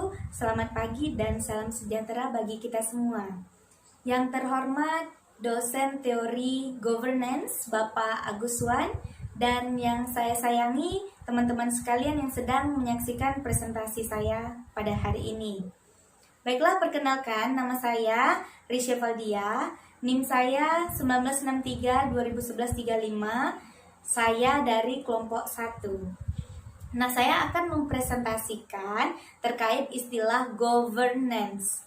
wabarakatuh. Selamat pagi dan salam sejahtera bagi kita semua. Yang terhormat dosen teori governance Bapak Agus Wan, dan yang saya sayangi teman-teman sekalian yang sedang menyaksikan presentasi saya pada hari ini. Baiklah, perkenalkan, nama saya Risha Valdia, NIM saya 1963 2011 35. Saya dari kelompok 1. Nah, saya akan mempresentasikan terkait istilah governance.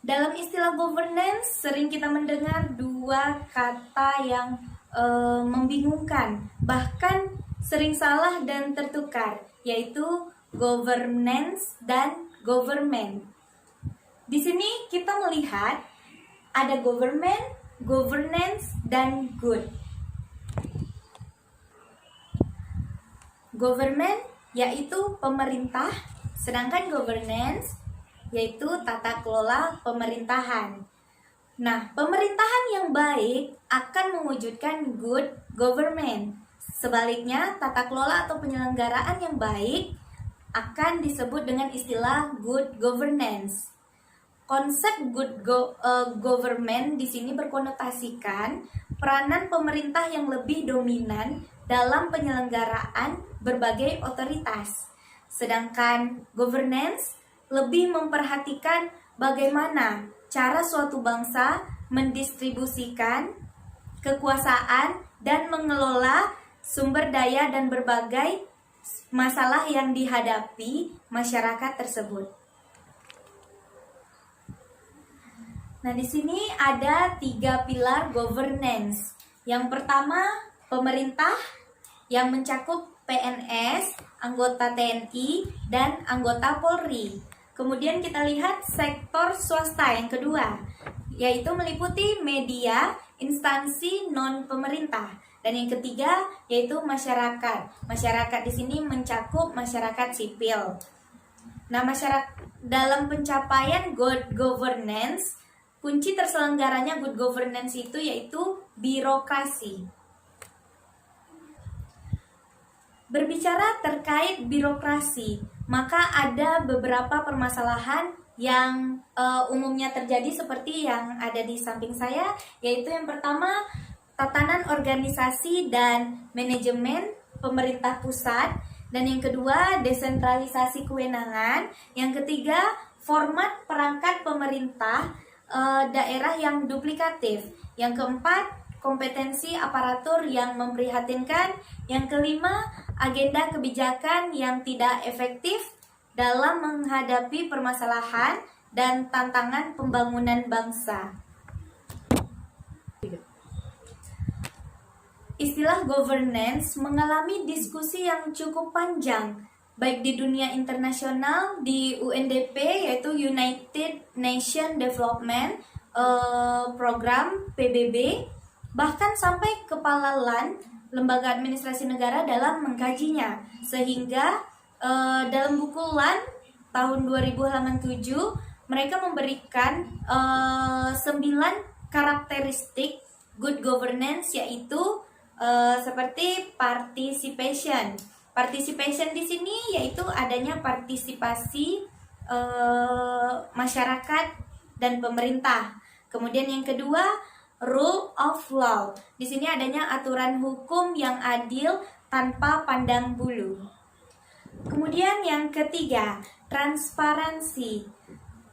Dalam istilah governance, sering kita mendengar dua kata yang membingungkan, bahkan sering salah dan tertukar, yaitu governance dan government. Di sini kita melihat ada government, governance, dan good. Government yaitu pemerintah, sedangkan governance yaitu tata kelola pemerintahan. Nah, pemerintahan yang baik akan mewujudkan good government. Sebaliknya, tata kelola atau penyelenggaraan yang baik akan disebut dengan istilah good governance. Konsep good government di sini berkonotasikan peranan pemerintah yang lebih dominan dalam penyelenggaraan berbagai otoritas. Sedangkan governance lebih memperhatikan bagaimana cara suatu bangsa mendistribusikan kekuasaan dan mengelola sumber daya dan berbagai masalah yang dihadapi masyarakat tersebut. Nah, di sini ada 3 pilar governance. Yang pertama, pemerintah yang mencakup PNS, anggota TNI, dan anggota Polri. Kemudian kita lihat sektor swasta yang kedua, yaitu meliputi media, instansi non-pemerintah. Dan yang ketiga, yaitu masyarakat. Masyarakat di sini mencakup masyarakat sipil. Nah, dalam pencapaian good governance, kunci terselenggaranya good governance itu yaitu birokrasi. Berbicara terkait birokrasi, maka ada beberapa permasalahan yang umumnya terjadi seperti yang ada di samping saya, yaitu yang pertama, tatanan organisasi dan manajemen pemerintah pusat, dan yang kedua, desentralisasi kewenangan, yang ketiga, format perangkat pemerintah daerah yang duplikatif, yang keempat, kompetensi aparatur yang memprihatinkan, yang kelima, agenda kebijakan yang tidak efektif dalam menghadapi permasalahan dan tantangan pembangunan bangsa. Istilah governance mengalami diskusi yang cukup panjang, baik di dunia internasional, di UNDP yaitu United Nations Development Program PBB, bahkan sampai kepala LAN, Lembaga Administrasi Negara, dalam mengkajinya. Sehingga dalam buku LAN tahun 2007 mereka memberikan 9 karakteristik good governance, yaitu seperti participation. Participation di sini yaitu adanya partisipasi masyarakat dan pemerintah. Kemudian yang kedua, rule of law. Di sini adanya aturan hukum yang adil tanpa pandang bulu. Kemudian yang ketiga, transparansi.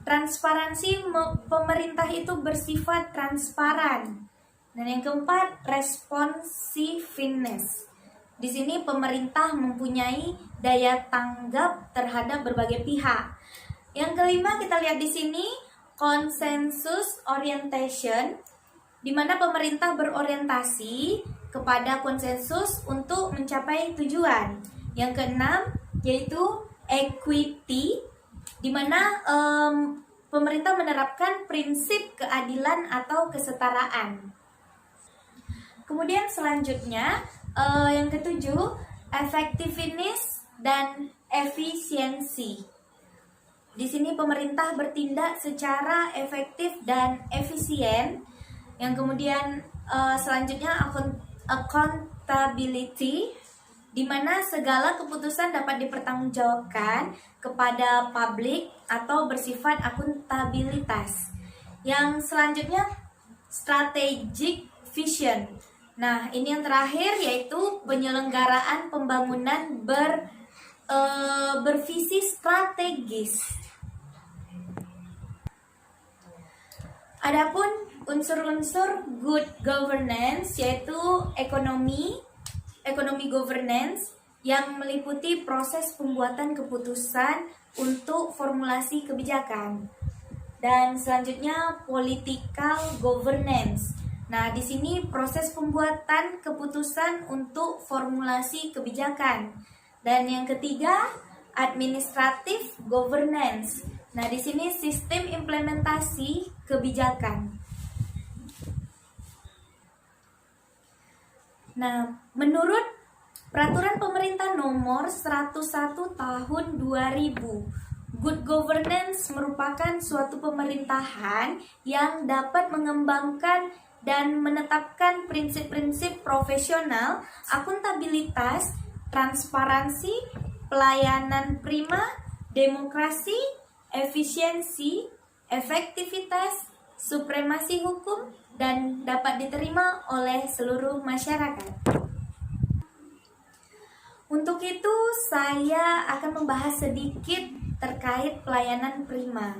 Transparansi, pemerintah itu bersifat transparan. Dan yang keempat, responsiveness. Di sini pemerintah mempunyai daya tanggap terhadap berbagai pihak. Yang kelima, kita lihat di sini consensus orientation, di mana pemerintah berorientasi kepada konsensus untuk mencapai tujuan. Yang keenam, yaitu equity, di mana pemerintah menerapkan prinsip keadilan atau kesetaraan. Kemudian selanjutnya, yang ketujuh, effectiveness dan efisiensi. Di sini pemerintah bertindak secara efektif dan efisien. Yang kemudian selanjutnya accountability. di mana segala keputusan dapat dipertanggungjawabkan kepada publik atau bersifat akuntabilitas. Yang selanjutnya, strategic vision. Nah, ini yang terakhir yaitu penyelenggaraan pembangunan bervisi strategis. Adapun unsur-unsur good governance yaitu ekonomi governance yang meliputi proses pembuatan keputusan untuk formulasi kebijakan. Dan selanjutnya political governance. Nah, di sini proses pembuatan keputusan untuk formulasi kebijakan. Dan yang ketiga, administrative governance. Nah, di sini sistem implementasi kebijakan. Nah, menurut Peraturan Pemerintah Nomor 101 Tahun 2000, good governance merupakan suatu pemerintahan yang dapat mengembangkan dan menetapkan prinsip-prinsip profesional, akuntabilitas, transparansi, pelayanan prima, demokrasi, efisiensi, efektivitas, supremasi hukum, dan dapat diterima oleh seluruh masyarakat. Untuk itu, saya akan membahas sedikit terkait pelayanan prima.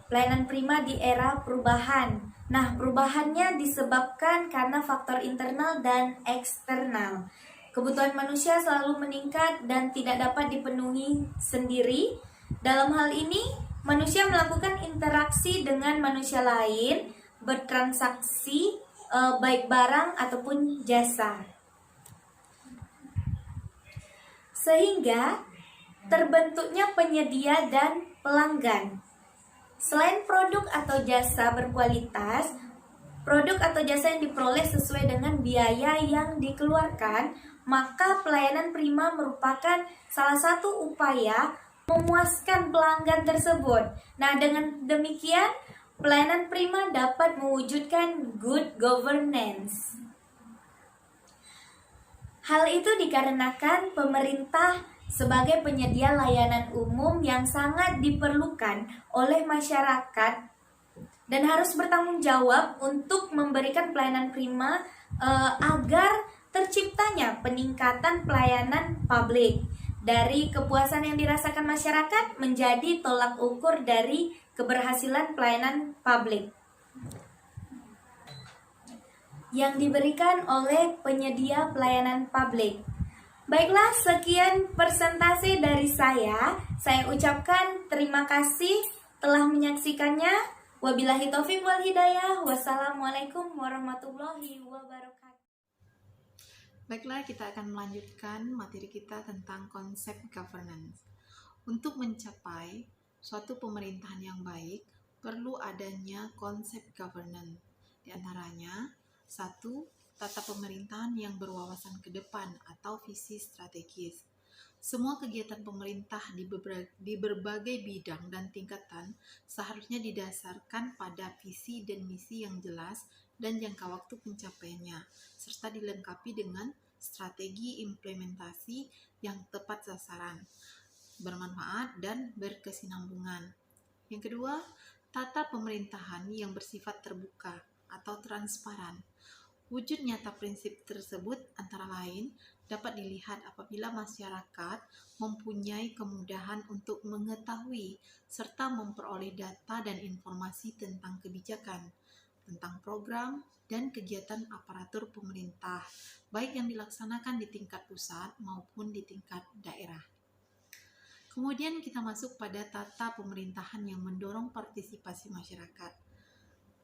Pelayanan prima di era perubahan. Nah, perubahannya disebabkan karena faktor internal dan eksternal. Kebutuhan manusia selalu meningkat dan tidak dapat dipenuhi sendiri. Dalam hal ini, manusia melakukan interaksi dengan manusia lain, bertransaksi baik barang ataupun jasa. Sehingga terbentuknya penyedia dan pelanggan. Selain produk atau jasa berkualitas, produk atau jasa yang diperoleh sesuai dengan biaya yang dikeluarkan, maka pelayanan prima merupakan salah satu upaya memuaskan pelanggan tersebut. Nah, dengan demikian, pelayanan prima dapat mewujudkan good governance. Hal itu dikarenakan pemerintah sebagai penyedia layanan umum yang sangat diperlukan oleh masyarakat dan harus bertanggung jawab untuk memberikan pelayanan prima agar terciptanya peningkatan pelayanan publik. Dari kepuasan yang dirasakan masyarakat menjadi tolak ukur dari keberhasilan pelayanan publik yang diberikan oleh penyedia pelayanan publik. Baiklah, sekian presentasi dari saya. Saya ucapkan terima kasih telah menyaksikannya. Wabillahi taufiq wal hidayah. Wassalamualaikum warahmatullahi wabarakatuh. Baiklah, kita akan melanjutkan materi kita tentang konsep governance. Untuk mencapai suatu pemerintahan yang baik, perlu adanya konsep governance. Di antaranya, 1. Tata pemerintahan yang berwawasan ke depan atau visi strategis. Semua kegiatan pemerintah di berbagai bidang dan tingkatan seharusnya didasarkan pada visi dan misi yang jelas dan jangka waktu pencapaiannya, serta dilengkapi dengan strategi implementasi yang tepat sasaran, bermanfaat, dan berkesinambungan. Yang kedua, tata pemerintahan yang bersifat terbuka atau transparan. Wujud nyata prinsip tersebut antara lain dapat dilihat apabila masyarakat mempunyai kemudahan untuk mengetahui serta memperoleh data dan informasi tentang kebijakan, tentang program dan kegiatan aparatur pemerintah, baik yang dilaksanakan di tingkat pusat maupun di tingkat daerah. Kemudian kita masuk pada tata pemerintahan yang mendorong partisipasi masyarakat.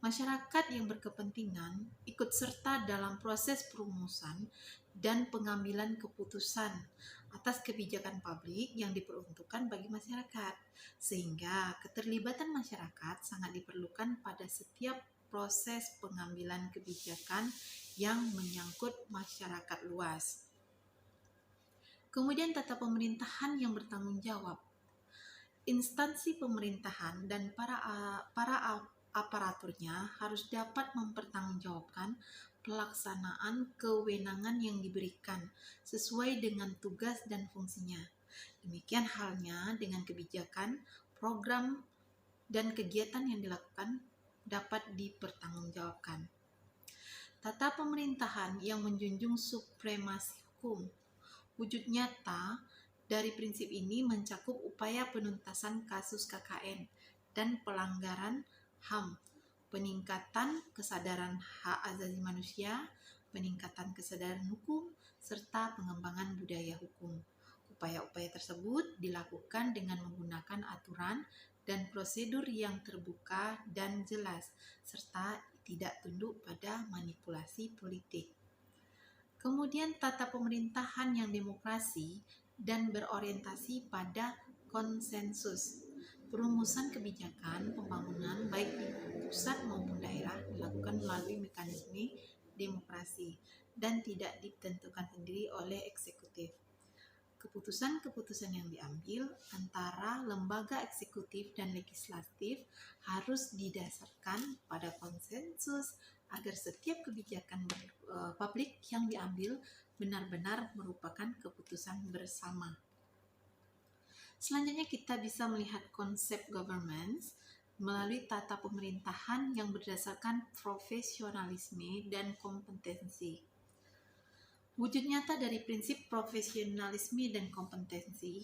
Masyarakat yang berkepentingan ikut serta dalam proses perumusan dan pengambilan keputusan atas kebijakan publik yang diperuntukkan bagi masyarakat, sehingga keterlibatan masyarakat sangat diperlukan pada setiap proses pengambilan kebijakan yang menyangkut masyarakat luas. Kemudian tata pemerintahan yang bertanggung jawab. Instansi pemerintahan dan para aparaturnya harus dapat mempertanggungjawabkan pelaksanaan kewenangan yang diberikan sesuai dengan tugas dan fungsinya. Demikian halnya dengan kebijakan, program, dan kegiatan yang dilakukan dapat dipertanggungjawabkan. Tata pemerintahan yang menjunjung supremasi hukum. Wujud nyata dari prinsip ini mencakup upaya penuntasan kasus KKN dan pelanggaran HAM, peningkatan kesadaran hak asasi manusia, peningkatan kesadaran hukum, serta pengembangan budaya hukum. Upaya-upaya tersebut dilakukan dengan menggunakan aturan dan prosedur yang terbuka dan jelas, serta tidak tunduk pada manipulasi politik. Kemudian tata pemerintahan yang demokrasi dan berorientasi pada konsensus. Perumusan kebijakan pembangunan baik di pusat maupun daerah dilakukan melalui mekanisme demokrasi dan tidak ditentukan sendiri oleh eksekutif. Keputusan-keputusan yang diambil antara lembaga eksekutif dan legislatif harus didasarkan pada konsensus agar setiap kebijakan publik yang diambil benar-benar merupakan keputusan bersama. Selanjutnya kita bisa melihat konsep governance melalui tata pemerintahan yang berdasarkan profesionalisme dan kompetensi. Wujud nyata dari prinsip profesionalisme dan kompetensi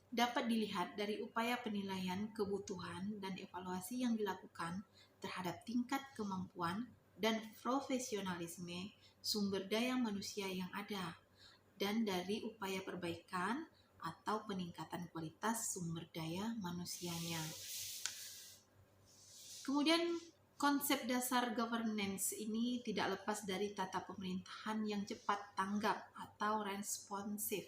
dapat dilihat dari upaya penilaian kebutuhan dan evaluasi yang dilakukan terhadap tingkat kemampuan dan profesionalisme sumber daya manusia yang ada, dan dari upaya perbaikan atau peningkatan kualitas sumber daya manusianya. Kemudian konsep dasar governance ini tidak lepas dari tata pemerintahan yang cepat tanggap atau responsif.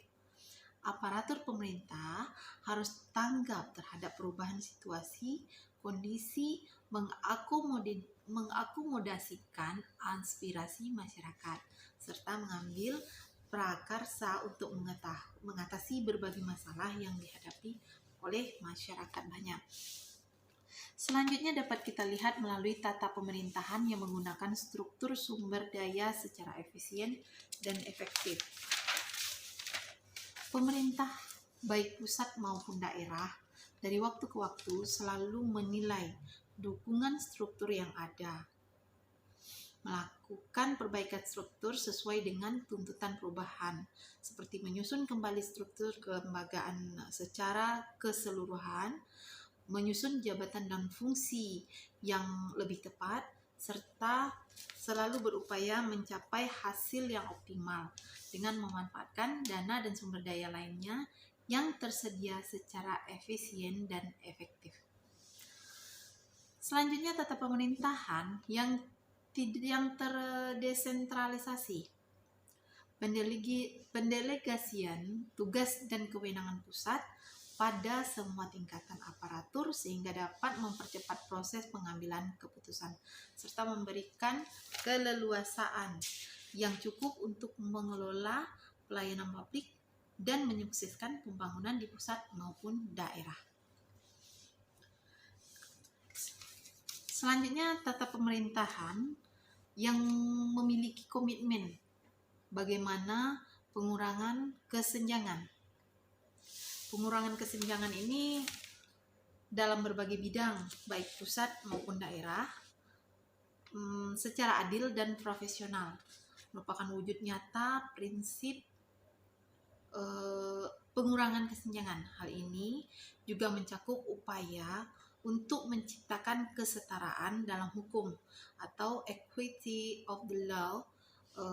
Aparatur pemerintah harus tanggap terhadap perubahan situasi, kondisi, mengakomodasikan aspirasi masyarakat, serta mengambil prakarsa untuk mengatasi berbagai masalah yang dihadapi oleh masyarakat banyak. Selanjutnya dapat kita lihat melalui tata pemerintahan yang menggunakan struktur sumber daya secara efisien dan efektif. Pemerintah, baik pusat maupun daerah, dari waktu ke waktu selalu menilai dukungan struktur yang ada, melakukan perbaikan struktur sesuai dengan tuntutan perubahan, seperti menyusun kembali struktur kelembagaan secara keseluruhan, menyusun jabatan dan fungsi yang lebih tepat, serta selalu berupaya mencapai hasil yang optimal dengan memanfaatkan dana dan sumber daya lainnya yang tersedia secara efisien dan efektif. Selanjutnya tata pemerintahan yang terdesentralisasi. Pendelegasian tugas dan kewenangan pusat pada semua tingkatan aparatur sehingga dapat mempercepat proses pengambilan keputusan serta memberikan keleluasaan yang cukup untuk mengelola pelayanan publik dan menyukseskan pembangunan di pusat maupun daerah. Selanjutnya tata pemerintahan yang memiliki komitmen bagaimana pengurangan kesenjangan. Pengurangan kesenjangan ini dalam berbagai bidang, baik pusat maupun daerah, secara adil dan profesional, merupakan wujud nyata prinsip pengurangan kesenjangan. Hal ini juga mencakup upaya untuk menciptakan kesetaraan dalam hukum atau equity of the law,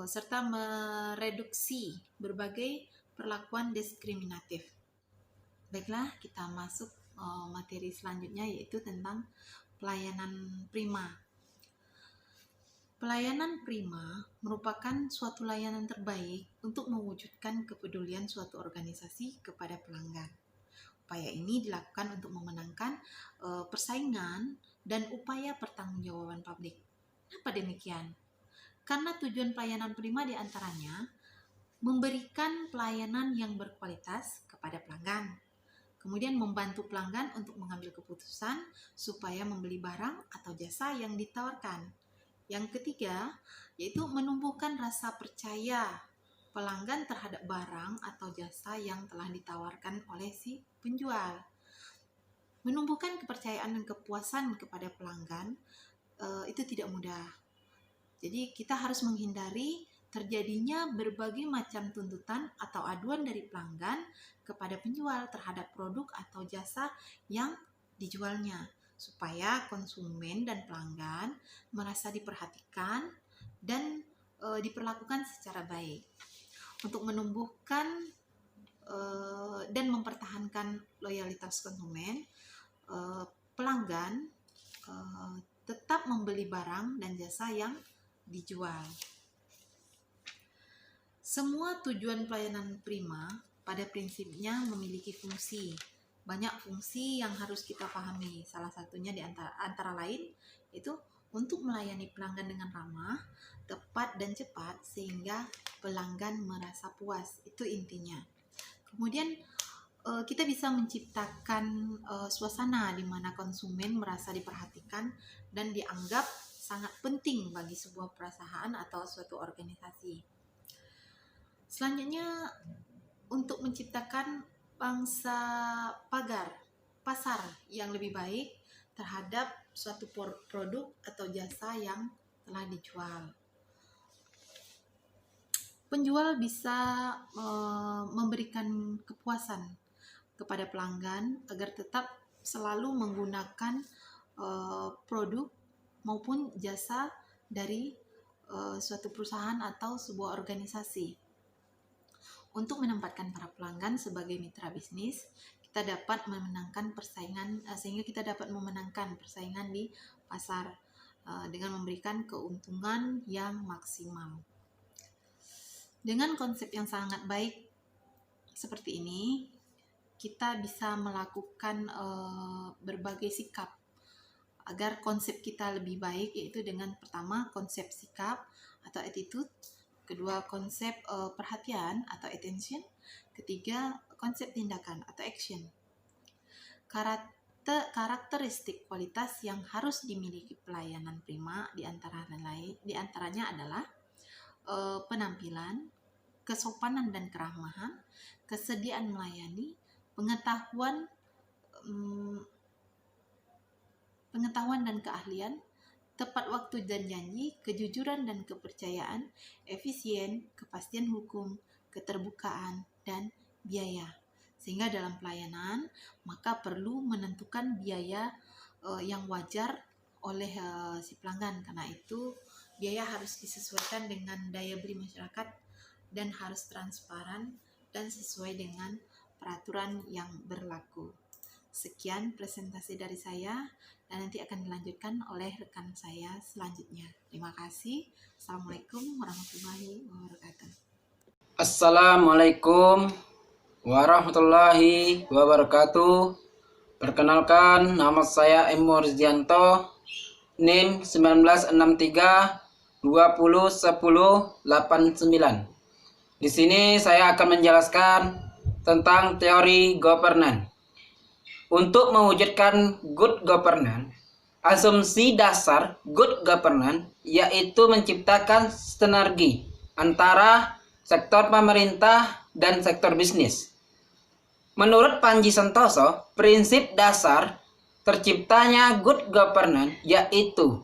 serta mereduksi berbagai perlakuan diskriminatif. Baiklah, kita masuk materi selanjutnya, yaitu tentang pelayanan prima. Pelayanan prima merupakan suatu layanan terbaik untuk mewujudkan kepedulian suatu organisasi kepada pelanggan. Upaya ini dilakukan untuk memenangkan persaingan dan upaya pertanggungjawaban publik. Kenapa demikian? Karena tujuan pelayanan prima diantaranya memberikan pelayanan yang berkualitas kepada pelanggan, kemudian membantu pelanggan untuk mengambil keputusan supaya membeli barang atau jasa yang ditawarkan, Yang ketiga, yaitu menumbuhkan rasa percaya pelanggan terhadap barang atau jasa yang telah ditawarkan oleh si penjual. Menumbuhkan kepercayaan dan kepuasan kepada pelanggan itu tidak mudah. Jadi kita harus menghindari terjadinya berbagai macam tuntutan atau aduan dari pelanggan kepada penjual terhadap produk atau jasa yang dijualnya, supaya konsumen dan pelanggan merasa diperhatikan dan diperlakukan secara baik. Untuk menumbuhkan dan mempertahankan loyalitas konsumen, pelanggan tetap membeli barang dan jasa yang dijual. Semua tujuan pelayanan prima pada prinsipnya memiliki fungsi. Banyak fungsi yang harus kita pahami. Salah satunya di antara lain itu untuk melayani pelanggan dengan ramah, tepat dan cepat sehingga pelanggan merasa puas. Itu intinya. Kemudian kita bisa menciptakan suasana di mana konsumen merasa diperhatikan dan dianggap sangat penting bagi sebuah perusahaan atau suatu organisasi. Selanjutnya, untuk menciptakan pangsa pasar yang lebih baik terhadap suatu produk atau jasa yang telah dijual. Penjual bisa memberikan kepuasan kepada pelanggan agar tetap selalu menggunakan produk maupun jasa dari suatu perusahaan atau sebuah organisasi. Untuk menempatkan para pelanggan sebagai mitra bisnis, kita dapat memenangkan persaingan sehingga kita dapat memenangkan persaingan di pasar dengan memberikan keuntungan yang maksimal. Dengan konsep yang sangat baik seperti ini, kita bisa melakukan berbagai sikap agar konsep kita lebih baik, yaitu dengan pertama konsep sikap atau attitude, kedua konsep perhatian atau attention, ketiga konsep tindakan atau action. Karakteristik kualitas yang harus dimiliki pelayanan prima diantaranya adalah penampilan, kesopanan dan keramahan, kesediaan melayani, pengetahuan dan keahlian, tepat waktu dan janji, kejujuran dan kepercayaan, efisien, kepastian hukum, keterbukaan, dan biaya. Sehingga dalam pelayanan, maka perlu menentukan biaya yang wajar oleh si pelanggan. Karena itu, biaya harus disesuaikan dengan daya beli masyarakat dan harus transparan dan sesuai dengan peraturan yang berlaku. Sekian presentasi dari saya, dan nanti akan dilanjutkan oleh rekan saya selanjutnya. Terima kasih. Assalamualaikum warahmatullahi wabarakatuh. Assalamualaikum warahmatullahi wabarakatuh. Perkenalkan, nama saya M. Rizdianto, NIM 1963 201089. Di sini saya akan menjelaskan tentang teori governance. Untuk mewujudkan good governance, asumsi dasar good governance yaitu menciptakan sinergi antara sektor pemerintah dan sektor bisnis. Menurut Panji Santoso, prinsip dasar terciptanya good governance yaitu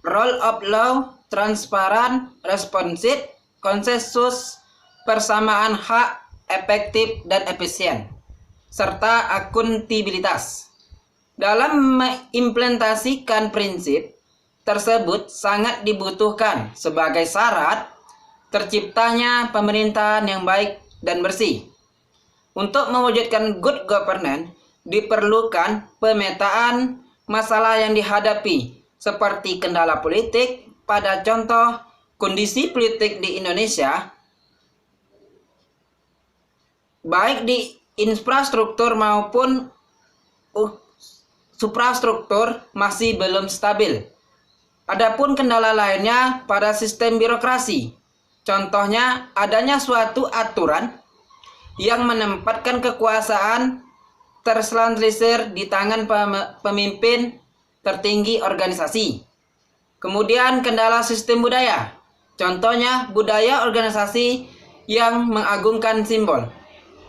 rule of law, transparan, responsif, konsensus, persamaan hak, efektif dan efisien, serta akuntabilitas. Dalam mengimplementasikan prinsip tersebut sangat dibutuhkan sebagai syarat terciptanya pemerintahan yang baik dan bersih. Untuk mewujudkan good governance diperlukan pemetaan masalah yang dihadapi seperti kendala politik, pada contoh kondisi politik di Indonesia baik di infrastruktur maupun suprastruktur masih belum stabil. Adapun kendala lainnya pada sistem birokrasi. Contohnya adanya suatu aturan yang menempatkan kekuasaan tersentralisir di tangan pemimpin tertinggi organisasi. Kemudian kendala sistem budaya. Contohnya budaya organisasi yang mengagungkan simbol.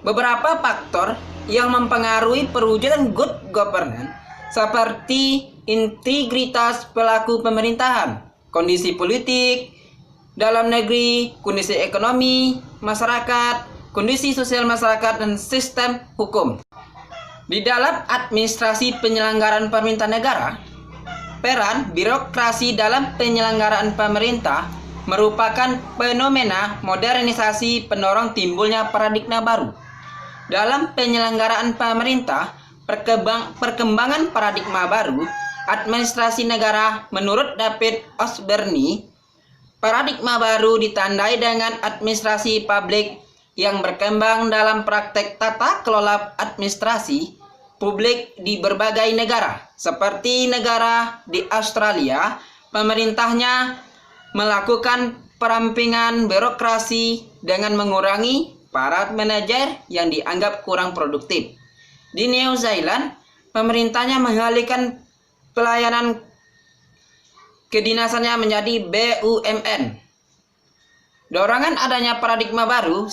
Beberapa faktor yang mempengaruhi perwujudan good governance seperti integritas pelaku pemerintahan, kondisi politik dalam negeri, kondisi ekonomi masyarakat, kondisi sosial masyarakat, dan sistem hukum. Di dalam administrasi penyelenggaraan pemerintah negara, peran birokrasi dalam penyelenggaraan pemerintah merupakan fenomena modernisasi pendorong timbulnya paradigma baru. Dalam penyelenggaraan pemerintah, perkembangan paradigma baru administrasi negara menurut David Osborne, paradigma baru ditandai dengan administrasi publik yang berkembang dalam praktek tata kelola administrasi publik di berbagai negara. Seperti negara di Australia, pemerintahnya melakukan perampingan birokrasi dengan mengurangi para manajer yang dianggap kurang produktif. Di New Zealand, pemerintahnya mengalihkan pelayanan kedinasannya menjadi BUMN. Dorongan adanya paradigma baru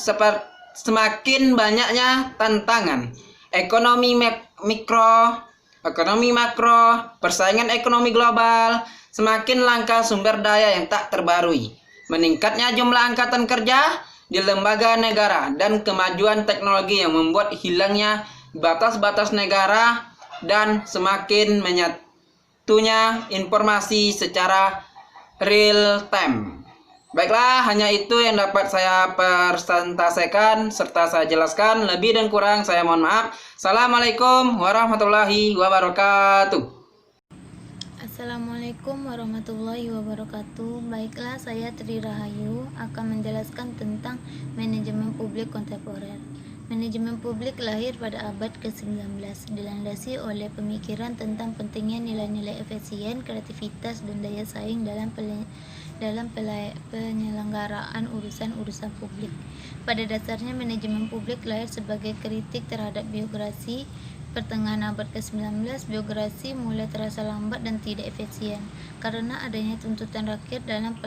semakin banyaknya tantangan ekonomi mikro, ekonomi makro, persaingan ekonomi global, semakin langka sumber daya yang tak terbarui, meningkatnya jumlah angkatan kerja di lembaga negara, dan kemajuan teknologi yang membuat hilangnya batas-batas negara dan semakin menyatunya informasi secara real time. Baiklah, hanya itu yang dapat saya presentasikan serta saya jelaskan. Lebih dan kurang saya mohon maaf. Assalamualaikum warahmatullahi wabarakatuh. Assalamualaikum warahmatullahi wabarakatuh. Baiklah, saya Tri Rahayu akan menjelaskan tentang manajemen publik kontemporer. Manajemen publik lahir pada abad ke-19, dilandasi oleh pemikiran tentang pentingnya nilai-nilai efisien, kreativitas, dan daya saing dalam penyelenggaraan urusan-urusan publik. Pada dasarnya, manajemen publik lahir sebagai kritik terhadap birokrasi. Pertengahan abad ke-19, birokrasi mulai terasa lambat dan tidak efisien karena adanya tuntutan rakyat dalam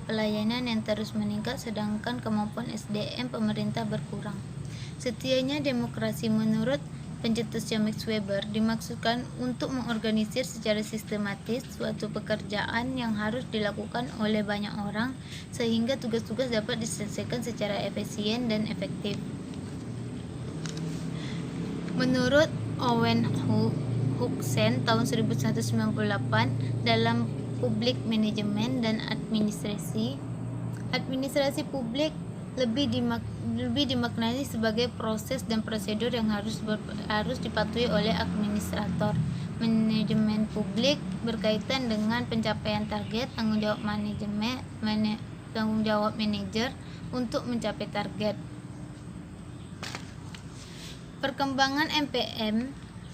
pelayanan yang terus meningkat, sedangkan kemampuan SDM pemerintah berkurang. Setianya demokrasi menurut pencetus Max Weber dimaksudkan untuk mengorganisir secara sistematis suatu pekerjaan yang harus dilakukan oleh banyak orang sehingga tugas-tugas dapat diselesaikan secara efisien dan efektif. Menurut Owen Huxen tahun 1998 dalam Public Management dan Administrasi publik lebih dimaknai sebagai proses dan prosedur yang harus dipatuhi oleh administrator. Manajemen publik berkaitan dengan pencapaian target, tanggung jawab manajer untuk mencapai target. Perkembangan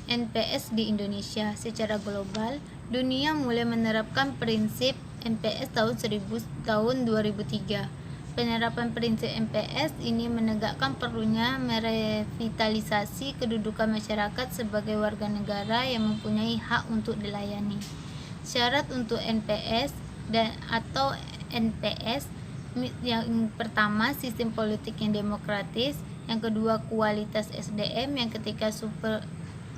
NPS di Indonesia. Secara global, dunia mulai menerapkan prinsip NPS tahun 2003. Penerapan prinsip NPS ini menegakkan perlunya merevitalisasi kedudukan masyarakat sebagai warga negara yang mempunyai hak untuk dilayani. Syarat untuk NPS atau NPS yang pertama, sistem politik yang demokratis; yang kedua, kualitas SDM; yang ketiga,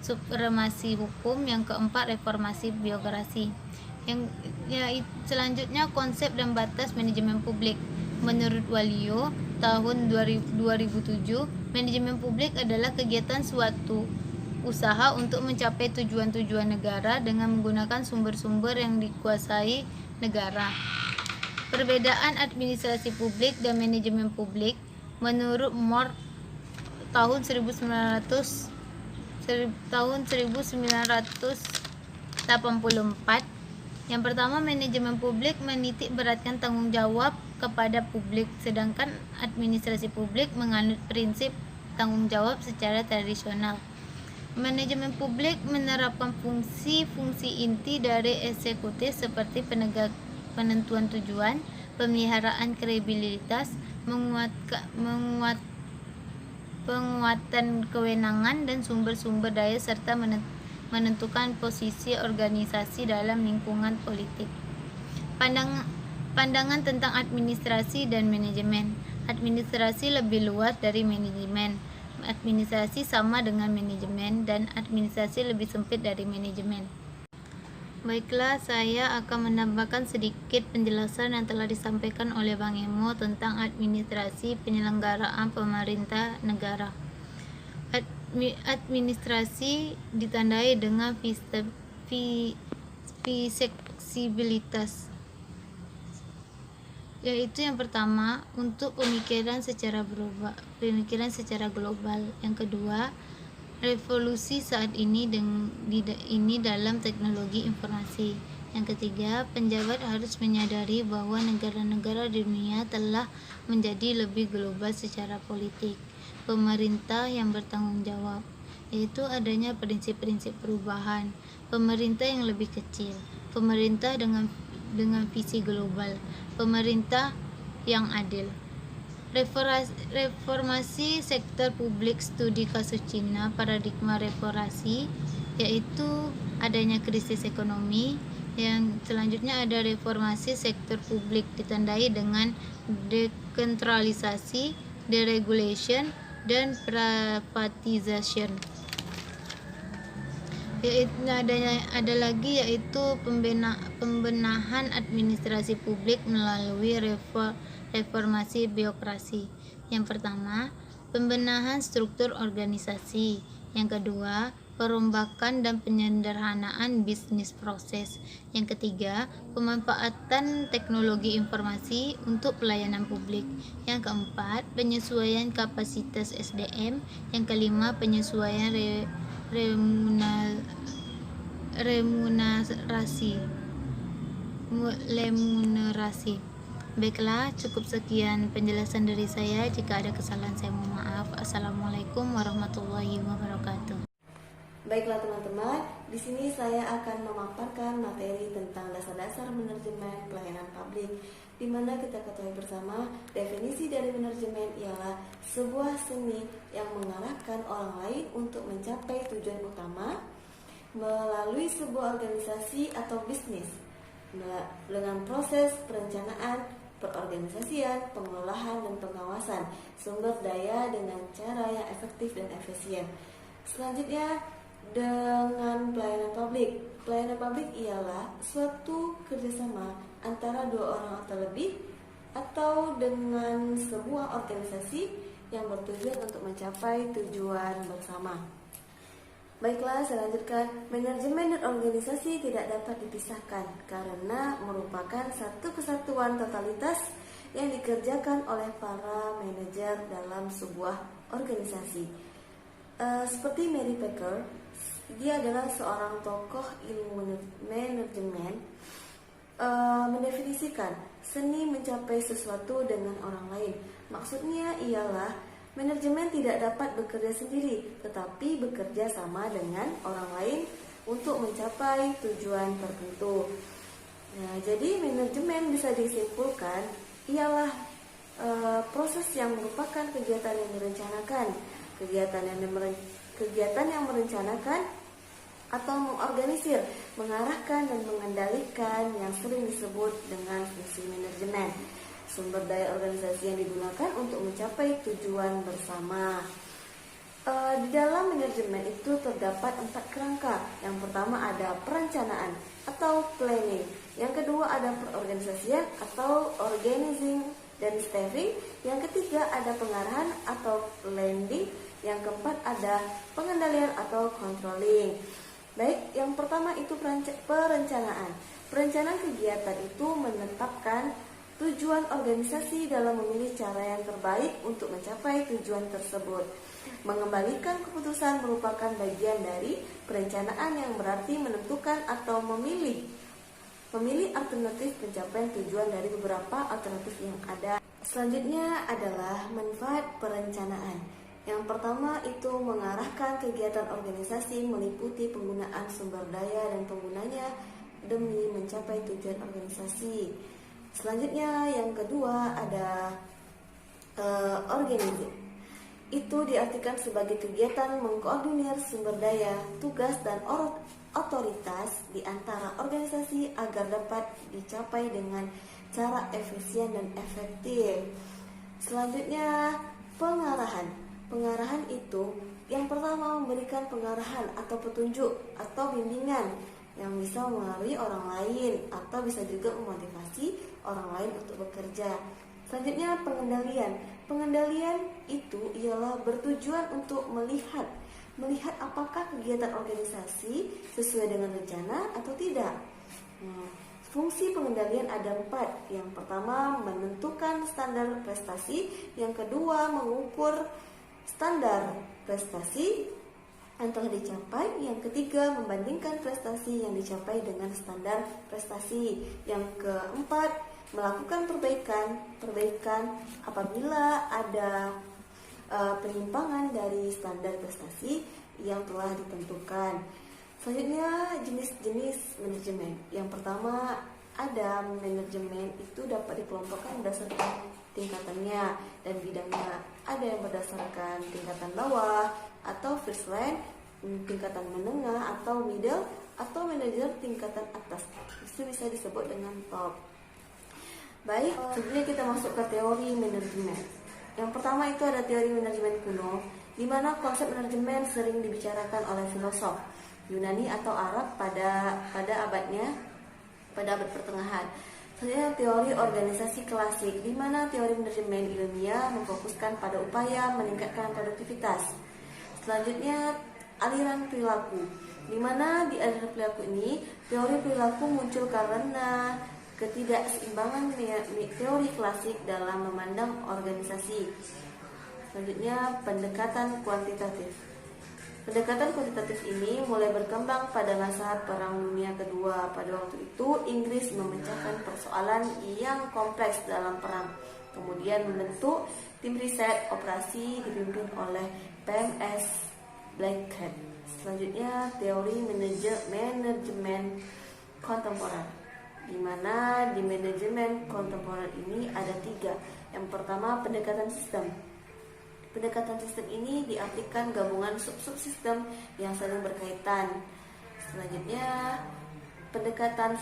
supremasi hukum; yang keempat, reformasi birokrasi. Selanjutnya, konsep dan batas manajemen publik. Menurut Waluyo tahun 2007, manajemen publik adalah kegiatan suatu usaha untuk mencapai tujuan-tujuan negara dengan menggunakan sumber-sumber yang dikuasai negara. Perbedaan administrasi publik dan manajemen publik. Menurut Moore tahun 1984, yang pertama, manajemen publik menitik beratkan tanggung jawab kepada publik, sedangkan administrasi publik menganut prinsip tanggung jawab secara tradisional. Manajemen publik menerapkan fungsi-fungsi inti dari eksekutif seperti penentuan tujuan, pemeliharaan kredibilitas, penguatan kewenangan dan sumber-sumber daya, serta menentukan posisi organisasi dalam lingkungan politik. Pandangan tentang administrasi dan manajemen. Administrasi lebih luas dari manajemen. Administrasi sama dengan manajemen dan administrasi lebih sempit dari manajemen. Baiklah, saya akan menambahkan sedikit penjelasan yang telah disampaikan oleh Bang Emo tentang administrasi penyelenggaraan pemerintah negara. Administrasi ditandai dengan fleksibilitas, yaitu yang pertama untuk pemikiran secara global. Yang kedua, revolusi saat ini dalam teknologi informasi. Yang ketiga, penjabat harus menyadari bahwa negara-negara di dunia telah menjadi lebih global secara politik. Pemerintah yang bertanggung jawab, yaitu adanya prinsip-prinsip perubahan. Pemerintah yang lebih kecil, pemerintah dengan visi global, pemerintah yang adil. Reformasi sektor publik, studi kasus Cina, paradigma reformasi, yaitu adanya krisis ekonomi. Yang selanjutnya ada reformasi sektor publik ditandai dengan desentralisasi, deregulation, dan privatization. Ada lagi yaitu pembenahan administrasi publik melalui reformasi birokrasi. Yang pertama, pembenahan struktur organisasi. Yang kedua, perombakan dan penyederhanaan bisnis proses. Yang ketiga, pemanfaatan teknologi informasi untuk pelayanan publik. Yang keempat, penyesuaian kapasitas SDM. Yang kelima, penyesuaian remunerasi. Baiklah, cukup sekian penjelasan dari saya. Jika ada kesalahan saya mohon maaf. Assalamualaikum warahmatullahi wabarakatuh. Baiklah teman-teman, di sini saya akan memaparkan materi tentang dasar-dasar manajemen pelayanan publik, di mana kita ketahui bersama definisi dari manajemen ialah sebuah seni yang mengarahkan orang lain untuk mencapai tujuan utama melalui sebuah organisasi atau bisnis dengan proses perencanaan, perorganisasian, pengelolaan, dan pengawasan sumber daya dengan cara yang efektif dan efisien. Selanjutnya, dengan pelayanan publik. Pelayanan publik ialah suatu kerjasama antara dua orang atau lebih atau dengan sebuah organisasi yang bertujuan untuk mencapai tujuan bersama. Baiklah, saya lanjutkan. Manajemen dan organisasi tidak dapat dipisahkan karena merupakan satu kesatuan totalitas yang dikerjakan oleh para manajer dalam sebuah organisasi. Seperti Mary Packer, dia adalah seorang tokoh ilmu manajemen, mendefinisikan seni mencapai sesuatu dengan orang lain. Maksudnya ialah manajemen tidak dapat bekerja sendiri, tetapi bekerja sama dengan orang lain untuk mencapai tujuan tertentu. Nah, jadi manajemen bisa disimpulkan ialah proses yang merupakan kegiatan yang direncanakan, kegiatan yang merencanakan atau mengorganisir, mengarahkan dan mengendalikan yang sering disebut dengan fungsi manajemen. Sumber daya organisasi yang digunakan untuk mencapai tujuan bersama. Di dalam manajemen itu terdapat 4 kerangka. Yang pertama ada perencanaan atau planning. Yang kedua ada perorganisasian atau organizing dan staffing. Yang ketiga ada pengarahan atau planning. Yang keempat ada pengendalian atau controlling. Baik, yang pertama itu perencanaan. Perencanaan kegiatan itu menetapkan tujuan organisasi dalam memilih cara yang terbaik untuk mencapai tujuan tersebut. Mengembalikan keputusan merupakan bagian dari perencanaan yang berarti menentukan atau memilih alternatif pencapaian tujuan dari beberapa alternatif yang ada. Selanjutnya adalah manfaat perencanaan. Yang pertama itu mengarahkan kegiatan organisasi meliputi penggunaan sumber daya dan penggunanya demi mencapai tujuan organisasi. Selanjutnya yang kedua ada organizing. Itu diartikan sebagai kegiatan mengkoordinir sumber daya, tugas dan otoritas di antara organisasi agar dapat dicapai dengan cara efisien dan efektif. Selanjutnya, pengarahan. Pengarahan itu yang pertama memberikan pengarahan atau petunjuk atau bimbingan yang bisa melalui orang lain atau bisa juga memotivasi orang lain untuk bekerja. Selanjutnya, pengendalian. Pengendalian itu ialah bertujuan untuk melihat apakah kegiatan organisasi sesuai dengan rencana atau tidak. Fungsi pengendalian ada 4. Yang pertama, menentukan standar prestasi. Yang kedua, mengukur standar prestasi yang telah dicapai. Yang ketiga, membandingkan prestasi yang dicapai dengan standar prestasi. Yang keempat, melakukan perbaikan apabila ada penyimpangan dari standar prestasi yang telah ditentukan. Selanjutnya, jenis-jenis manajemen. Yang pertama, ada manajemen itu dapat dikelompokkan berdasarkan tingkatannya dan bidangnya. Ada yang berdasarkan tingkatan bawah atau first line, tingkatan menengah atau middle, atau manajer tingkatan atas. Itu bisa disebut dengan top. Baik, selanjutnya kita masuk ke teori manajemen. Yang pertama itu ada teori manajemen kuno, di mana konsep manajemen sering dibicarakan oleh filosof Yunani atau Arab pada abad pertengahan. Selanjutnya teori organisasi klasik, di mana teori manajemen ilmiah memfokuskan pada upaya meningkatkan produktivitas. Selanjutnya aliran perilaku, di mana di aliran perilaku ini teori perilaku muncul karena ketidakseimbangan teori klasik dalam memandang organisasi. Selanjutnya, pendekatan kuantitatif. Pendekatan kuantitatif ini mulai berkembang pada masa Perang Dunia Kedua. Pada waktu itu, Inggris memecahkan persoalan yang kompleks dalam perang. Kemudian membentuk tim riset operasi dipimpin oleh PMS Blackhead. Selanjutnya, teori manajemen kontemporer, di mana di manajemen kontemporer ini ada 3. Yang pertama, pendekatan sistem. Pendekatan sistem ini diartikan gabungan sub-subsistem yang saling berkaitan. Selanjutnya, pendekatan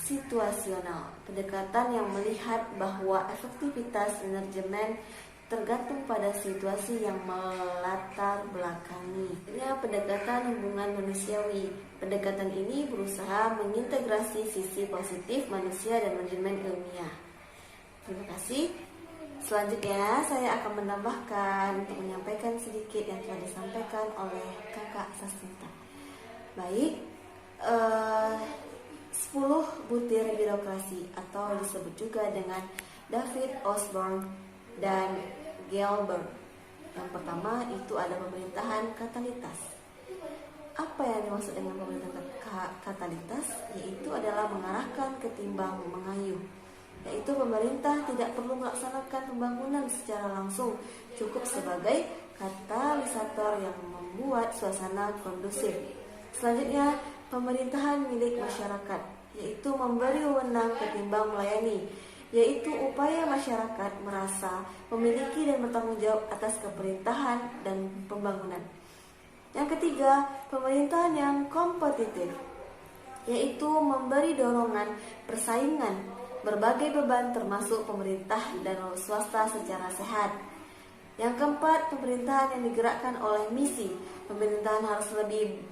situasional. Pendekatan yang melihat bahwa efektivitas manajemen tergantung pada situasi yang melatar belakangi. Pendekatan hubungan manusiawi. Pendekatan ini berusaha mengintegrasi sisi positif manusia dan manajemen ilmiah. Terima kasih. Selanjutnya saya akan menambahkan untuk menyampaikan sedikit yang telah disampaikan oleh Kakak Sasmita. Baik, 10 butir birokrasi atau disebut juga dengan David Osborne dan Gilbert. Yang pertama itu ada pemerintahan katalitas. Apa yang dimaksud dengan pemerintahan katalitas? Yaitu adalah mengarahkan ketimbang mengayuh. Yaitu pemerintah tidak perlu melaksanakan pembangunan secara langsung, cukup sebagai katalisator yang membuat suasana kondusif. Selanjutnya, pemerintahan milik masyarakat, yaitu memberi wewenang ketimbang melayani, yaitu upaya masyarakat merasa memiliki dan bertanggung jawab atas kepemerintahan dan pembangunan. Yang ketiga, pemerintahan yang kompetitif, yaitu memberi dorongan persaingan berbagai beban termasuk pemerintah dan swasta secara sehat. Yang keempat, pemerintahan yang digerakkan oleh misi. Pemerintahan harus lebih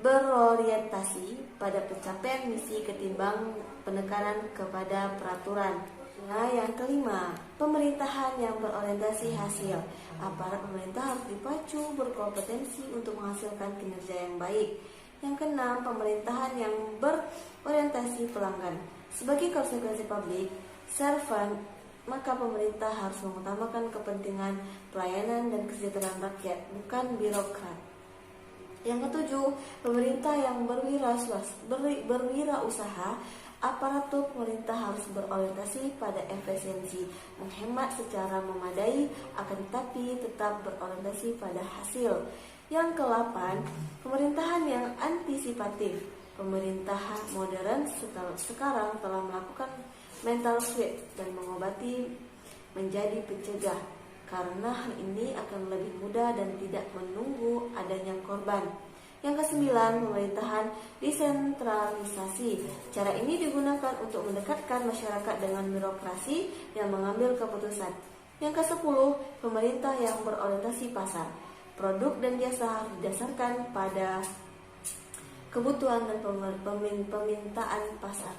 berorientasi pada pencapaian misi ketimbang penekanan kepada peraturan. Nah, yang kelima, pemerintahan yang berorientasi hasil. Aparat pemerintah harus dipacu berkompetensi untuk menghasilkan kinerja yang baik. Yang keenam, pemerintahan yang berorientasi pelanggan. Sebagai konsekuensi publik servant, maka pemerintah harus mengutamakan kepentingan pelayanan dan kesejahteraan rakyat, bukan birokrat. Yang ketujuh, pemerintah yang berwirausaha. Aparatur pemerintah harus berorientasi pada efisiensi, menghemat secara memadai, akan tetapi tetap berorientasi pada hasil. Yang ke-8, pemerintahan yang antisipatif. Pemerintahan modern sekarang telah melakukan mental switch dan mengobati menjadi pencegah, karena hal ini akan lebih mudah dan tidak menunggu adanya korban. Yang kesembilan, pemerintahan desentralisasi. Cara ini digunakan untuk mendekatkan masyarakat dengan birokrasi yang mengambil keputusan. Yang ke-10, pemerintah yang berorientasi pasar. Produk dan jasa harus didasarkan pada kebutuhan dan permintaan pasar.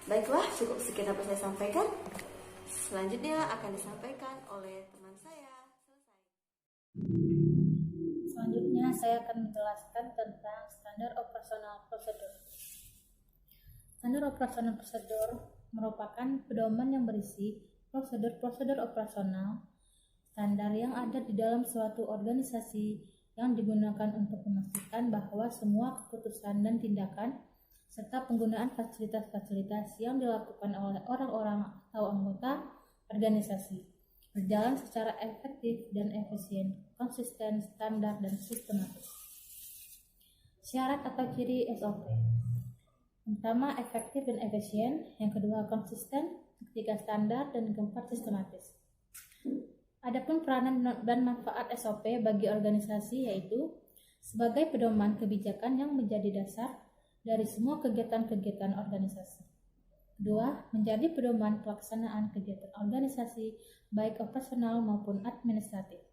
Baiklah, cukup sekian dapat saya sampaikan. Selanjutnya akan disampaikan oleh teman saya. Selanjutnya saya akan menjelaskan tentang standar operasional prosedur. Standar operasional prosedur merupakan pedoman yang berisi prosedur-prosedur operasional standar yang ada di dalam suatu organisasi yang digunakan untuk memastikan bahwa semua keputusan dan tindakan serta penggunaan fasilitas-fasilitas yang dilakukan oleh orang-orang atau anggota organisasi berjalan secara efektif dan efisien, konsisten, standar, dan sistematis. Syarat atau ciri SOP. Yang pertama, efektif dan efisien. Yang kedua, konsisten. Ketiga, standar. Dan keempat, sistematis. Adapun peranan dan manfaat SOP bagi organisasi yaitu sebagai pedoman kebijakan yang menjadi dasar dari semua kegiatan-kegiatan organisasi. Kedua, menjadi pedoman pelaksanaan kegiatan organisasi baik operasional maupun administratif.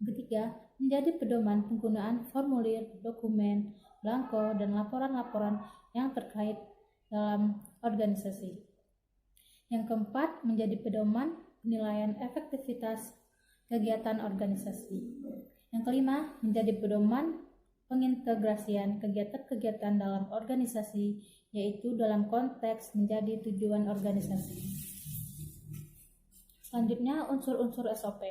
Ketiga, menjadi pedoman penggunaan formulir, dokumen, belangko, dan laporan-laporan yang terkait dalam organisasi. Yang keempat, menjadi pedoman penilaian efektivitas kegiatan organisasi. Yang kelima, menjadi pedoman pengintegrasian kegiatan-kegiatan dalam organisasi, yaitu dalam konteks menjadi tujuan organisasi. Selanjutnya, unsur-unsur SOP.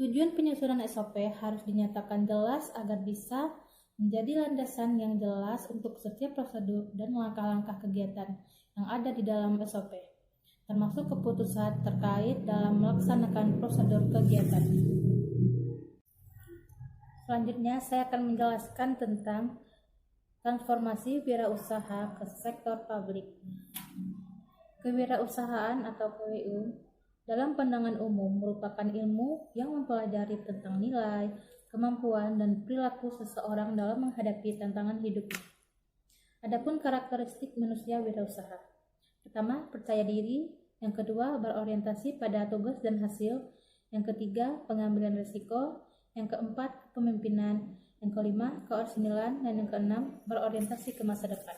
Tujuan penyusunan SOP harus dinyatakan jelas agar bisa menjadi landasan yang jelas untuk setiap prosedur dan langkah-langkah kegiatan yang ada di dalam SOP, termasuk keputusan terkait dalam melaksanakan prosedur kegiatan. Selanjutnya, saya akan menjelaskan tentang transformasi wirausaha ke sektor publik. Kewirausahaan atau KWU dalam pandangan umum merupakan ilmu yang mempelajari tentang nilai, kemampuan, dan perilaku seseorang dalam menghadapi tantangan hidupnya. Adapun karakteristik manusia wirausaha. Pertama, percaya diri. Yang kedua, berorientasi pada tugas dan hasil. Yang ketiga, pengambilan risiko. Yang keempat, kepemimpinan. Yang kelima, keorisinalan. Dan yang keenam, berorientasi ke masa depan.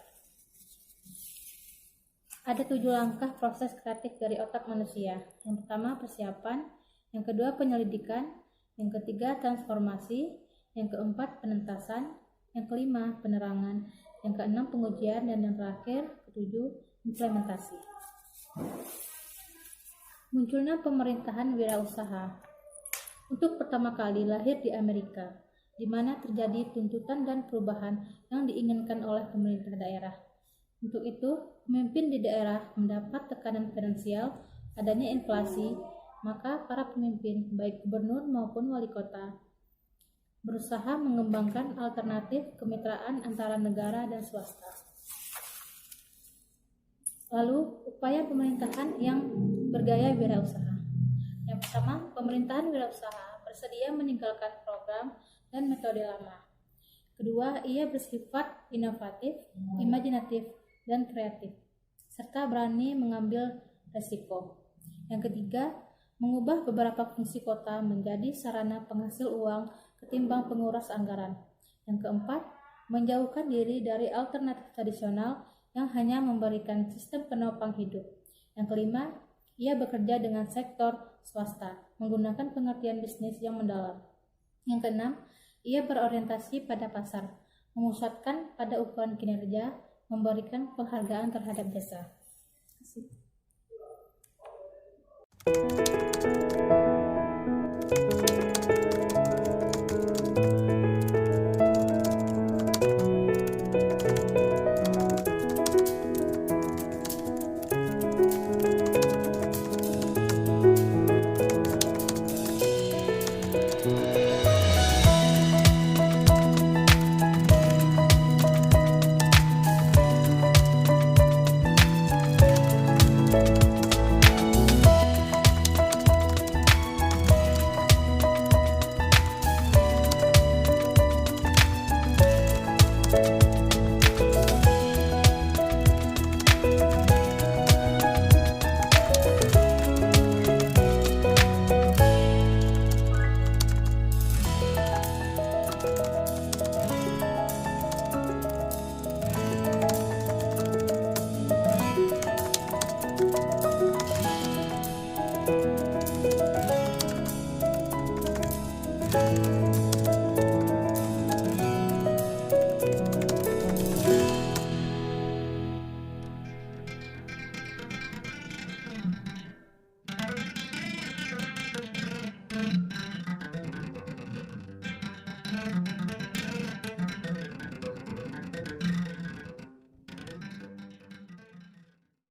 Ada 7 langkah proses kreatif dari otak manusia. Yang pertama, persiapan. Yang kedua, penyelidikan. Yang ketiga, transformasi. Yang keempat, penentasan. Yang kelima, penerangan. Yang keenam, pengujian. Dan yang terakhir, ketujuh, implementasi. Munculnya pemerintahan wirausaha. Untuk pertama kali lahir di Amerika, di mana terjadi tuntutan dan perubahan yang diinginkan oleh pemerintah daerah. Untuk itu, pemimpin di daerah mendapat tekanan finansial, adanya inflasi, maka para pemimpin, baik gubernur maupun wali kota, berusaha mengembangkan alternatif kemitraan antara negara dan swasta. Lalu, upaya pemerintahan yang bergaya wirausaha. Yang pertama, pemerintahan wirausaha bersedia meninggalkan program dan metode lama. Kedua, ia bersifat inovatif, imajinatif, dan kreatif, serta berani mengambil resiko. Yang ketiga, mengubah beberapa fungsi kota menjadi sarana penghasil uang ketimbang penguras anggaran. Yang keempat, menjauhkan diri dari alternatif tradisional yang hanya memberikan sistem penopang hidup. Yang kelima, ia bekerja dengan sektor swasta, menggunakan pengertian bisnis yang mendalam. Yang keenam, ia berorientasi pada pasar, memusatkan pada ukuran kinerja, memberikan penghargaan terhadap jasa. Terima kasih.